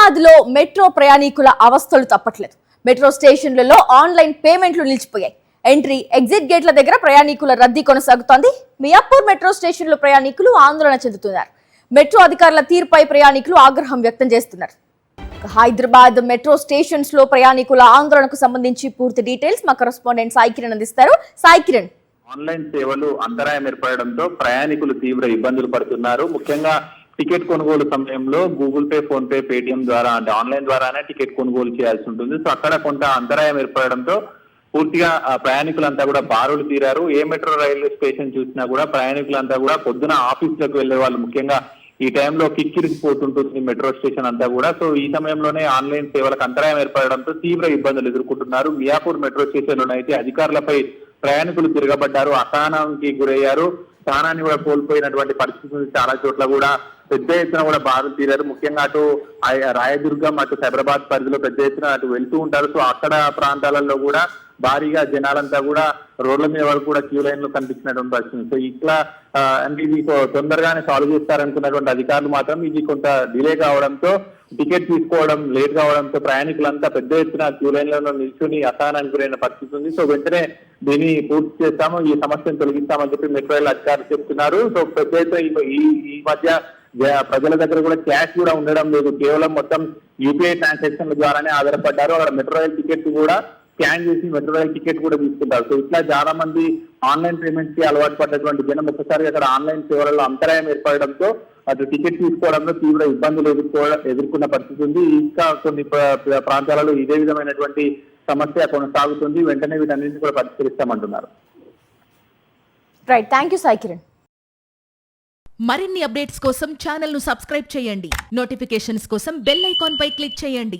హైదరాబాద్ లో మెట్రో ప్రయాణికుల అవస్థలు తప్పట్లేదు. మెట్రో స్టేషన్లలో ఆన్లైన్ పేమెంట్లు నిలిచిపోయాయి. ఎంట్రీ ఎగ్జిట్ గేట్ల దగ్గర ప్రయాణికుల రద్దీ కొనసాగుతోంది. మియాపూర్ మెట్రో స్టేషన్లో ప్రయాణికులు ఆందోళన చెందుతున్నారు. మెట్రో అధికారుల తీరుపై ప్రయాణికులు ఆగ్రహం వ్యక్తం చేస్తున్నారు. హైదరాబాద్ మెట్రో స్టేషన్స్ లో ప్రయాణికుల ఆందోళనకు సంబంధించి పూర్తి డీటెయిల్స్ మా కరెస్పాండెంట్ సాయి కిరణ్ అందిస్తారు. సాయి కిరణ్, ఆన్లైన్ సేవలు అంతరాయం ఏర్పడడంతో ప్రయాణికులు తీవ్ర ఇబ్బందులు పడుతున్నారు. ముఖ్యంగా టికెట్ కొనుగోలు సమయంలో Google pay, phone pay, Paytm ద్వారా అంటే ఆన్లైన్ ద్వారానే టికెట్ కొనుగోలు చేయాల్సి ఉంటుంది. సో అక్కడ కొంత అంతరాయం ఏర్పడడంతో పూర్తిగా ప్రయాణికులంతా కూడా బారులు తీరారు. ఏ మెట్రో రైల్వే స్టేషన్ చూసినా కూడా ప్రయాణికులంతా కూడా పొద్దున ఆఫీసులకు వెళ్లే వాళ్ళు ముఖ్యంగా ఈ టైంలో కిక్కిరిసిపోతుంటుంది మెట్రో స్టేషన్ అంతా కూడా. సో ఈ సమయంలోనే ఆన్లైన్ సేవలకు అంతరాయం ఏర్పడడంతో తీవ్ర ఇబ్బందులు ఎదుర్కొంటున్నారు. మియాపూర్ మెట్రో స్టేషన్ లోనైతే అధికారులపై ప్రయాణికులు తిరగబడ్డారు, అసహనానికి గురయ్యారు. స్థానాన్ని కూడా కోల్పోయినటువంటి పరిస్థితులు చాలా చోట్ల కూడా పెద్ద ఎత్తున కూడా బారులు తీరారు. ముఖ్యంగా అటు రాయదుర్గం, అటు సైబరాబాద్ పరిధిలో పెద్ద ఎత్తున అటు వెళ్తూ ఉంటారు. సో అక్కడ ప్రాంతాలలో కూడా భారీగా జనాలంతా కూడా రోడ్ల మీద వరకు కూడా క్యూ లైన్ లో కనిపించినటువంటి పరిస్థితి. సో ఇట్లా అంటే ఇది తొందరగానే సాల్వ్ చేస్తారనుకున్నటువంటి అధికారులు మాత్రం ఇది కొంత డిలే కావడంతో, టికెట్ తీసుకోవడం లేట్ కావడంతో ప్రయాణికులంతా పెద్ద ఎత్తున క్యూ లైన్లలో నిల్చుని అసహనానికి గురైన పరిస్థితి ఉంది. సో వెంటనే దీన్ని పూర్తి చేస్తాము, ఈ సమస్యను తొలగిస్తామని చెప్పి మెట్రో రైల్ అధికారులు చెప్తున్నారు. సో పెద్ద ఎత్తున ఈ మధ్య ప్రజల దగ్గర కూడా క్యాష్ కూడా ఉండడం లేదు, కేవలం మొత్తం యూపీఐ ట్రాన్సాక్షన్ల ద్వారానే ఆధారపడ్డారు. అక్కడ మెట్రో రైల్ టికెట్ కూడా స్కాన్ చేసి మెట్రో రైల్ టికెట్ కూడా తీసుకుంటారు. సో ఇట్లా చాలా మంది ఆన్లైన్ పేమెంట్స్ కి అలవాటు పడ్డటువంటి జనం ఒక్కసారి అక్కడ ఆన్లైన్ సేవలలో అంతరాయం ఏర్పడడంతో అటు టికెట్ తీసుకోవడంలో తీవ్ర ఇబ్బందులు ఎదుర్కొన్న పరిస్థితి ఉంది. ఇంకా కొన్ని ప్రాంతాలలో ఇదే విధమైనటువంటి సమస్య కొనసాగుతుంది. వెంటనే వీటన్నింటినీ కూడా పరిష్కరిస్తామంటున్నారు. Right, thank you Sai Kiran. మరిన్ని అప్డేట్స్ కోసం ఛానల్ ను సబ్స్క్రైబ్ చేయండి. నోటిఫికేషన్స్ కోసం బెల్ ఐకాన్ పై క్లిక్ చేయండి.